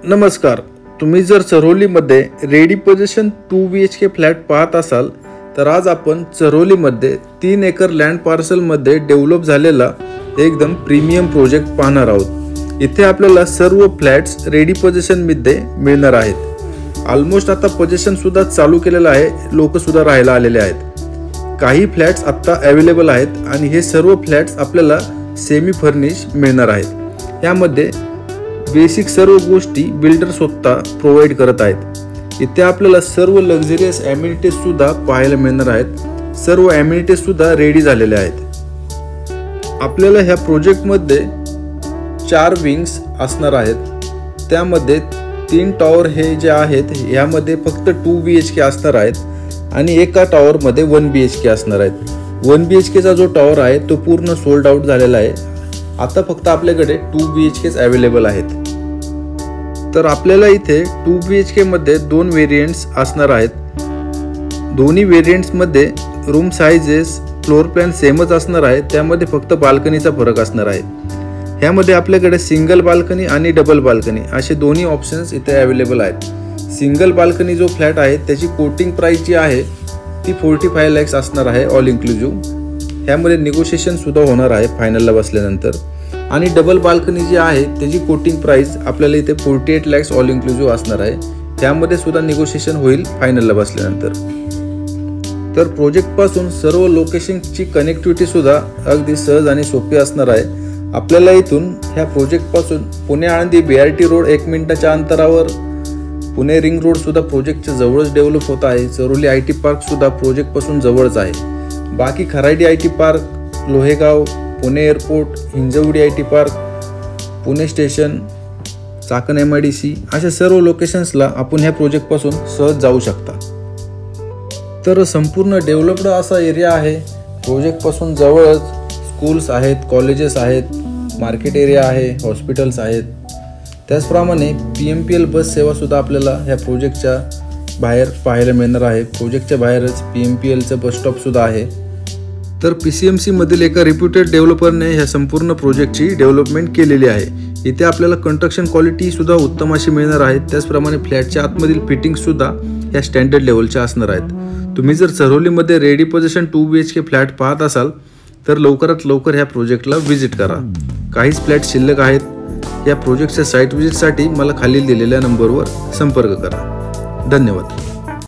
नमस्कार. तुम्ही जर चरोलीमध्ये रेडी पोझिशन 2 BHK फ्लॅट पाहत असाल तर आज आपण चरोलीमध्ये 3 एकर लँड पार्सलमध्ये डेव्हलप झालेला एकदम प्रीमियम प्रोजेक्ट पाहणार आहोत. इथे आपल्याला सर्व फ्लॅट्स रेडी पोझिशनमध्ये मिळणार आहेत. ऑलमोस्ट आता पोझिशन सुद्धा चालू केलेलं आहे, लोक सुद्धा राहायला आलेले आहेत. काही फ्लॅट्स आता अवेलेबल आहेत आणि हे सर्व फ्लॅट्स आपल्याला सेमी फर्निश मिळणार आहेत. यामध्ये बेसिक सर्व गोष्टी बिल्डर स्वतः प्रोव्हाइड करत आहेत. इथे आपल्याला सर्व लक्झरियस ॲम्युनिटीज सुद्धा पाहायला मिळणार आहेत. सर्व ॲम्युनिटीज सुद्धा रेडी झालेले आहेत. आपल्याला ह्या प्रोजेक्टमध्ये 4 विंग्स असणार आहेत. त्यामध्ये 3 टॉवर हे जे आहेत यामध्ये फक्त 2 BHK असणार आहेत आणि एका टॉवरमध्ये 1 BHK असणार आहेत. 1 BHKचा जो टॉवर आहे तो पूर्ण सोल्ड आउट झालेला आहे. आता फक्त आपल्याकडे 2 BHKs अवेलेबल आहेत. तर आपल्याला इथे 2 BHK मध्ये 2 व्हेरियंट्स असणार आहेत. दोन्ही व्हेरियंट्समध्ये रूम साइजेस फ्लोर प्लॅन सेमच असणार आहे. त्यामध्ये फक्त बाल्कनीचा फरक असणार आहे. ह्यामध्ये आपल्याकडे सिंगल बाल्कनी आणि डबल बाल्कनी असे दोन्ही ऑप्शन्स इथे अवेलेबल आहेत. सिंगल बाल्कनी जो फ्लॅट आहे त्याची कोटिंग प्राइस जी आहे ती 45 lakhs असणार आहे ऑल इन्क्लुझिव्ह. ह्यामध्ये निगोशिएशन सुद्धा होणार आहे फायनलला बसल्यानंतर. आणि डबल बाल्कनी जी आहे त्याची कोटिंग प्राइस आपल्याला इथे 48 lakhs ऑल इन्क्लुझिव्ह असणार आहे. त्यामध्ये सुद्धा निगोशिएशन होईल फायनलला बसल्यानंतर. तर प्रोजेक्टपासून सर्व लोकेशनची कनेक्टिव्हिटी सुद्धा अगदी सहज आणि सोपी असणार आहे. आपल्याला इथून ह्या प्रोजेक्टपासून पुणे आळंदी BRT रोड 1 मिनिटाच्या अंतरावर, पुणे रिंग रोड सुद्धा प्रोजेक्टच्या जवळच डेव्हलप होत आहे. चरोली IT पार्क सुद्धा प्रोजेक्टपासून जवळच आहे. बाकी Kharadi IT park, Lohegaon, Pune airport, Hinjewadi IT park, Pune station, Chakan MIDC अशा सर्व लोकेशन्सला आपण ह्या प्रोजेक्टपासून सहज जाऊ शकता. तर संपूर्ण डेव्हलप्ड असा एरिया आहे. प्रोजेक्टपासून जवळच स्कूल्स आहेत, कॉलेजेस आहेत, मार्केट एरिया आहे, हॉस्पिटल्स आहेत. त्याचप्रमाणे PMPL बस सेवासुद्धा आपल्याला ह्या प्रोजेक्टच्या बाहेर पाहायला मिळणार आहे. प्रोजेक्टच्या बाहेरच PMPLचं बस स्टॉपसुद्धा आहे. तर PCMC मधील एका रिप्युटेड डेव्हलपरने ह्या संपूर्ण प्रोजेक्टची डेव्हलपमेंट केलेली आहे. इथे आपल्याला कंस्ट्रक्शन क्वालिटी सुद्धा उत्तम अशी मिळणार आहे. त्याचप्रमाणे फ्लॅटच्या आतमधील फिटिंग सुद्धा या स्टँडर्ड लेवलच्या असणार आहेत. तुम्ही जर चरोलीमध्ये रेडी पोझिशन 2 BHK फ्लॅट पाहत असाल तर लवकरात लवकर ह्या प्रोजेक्टला व्हिजिट करा. काहीच फ्लॅट शिल्लक आहेत. या प्रोजेक्टच्या साईट व्हिजिटसाठी मला खालील दिलेल्या नंबरवर संपर्क करा. धन्यवाद.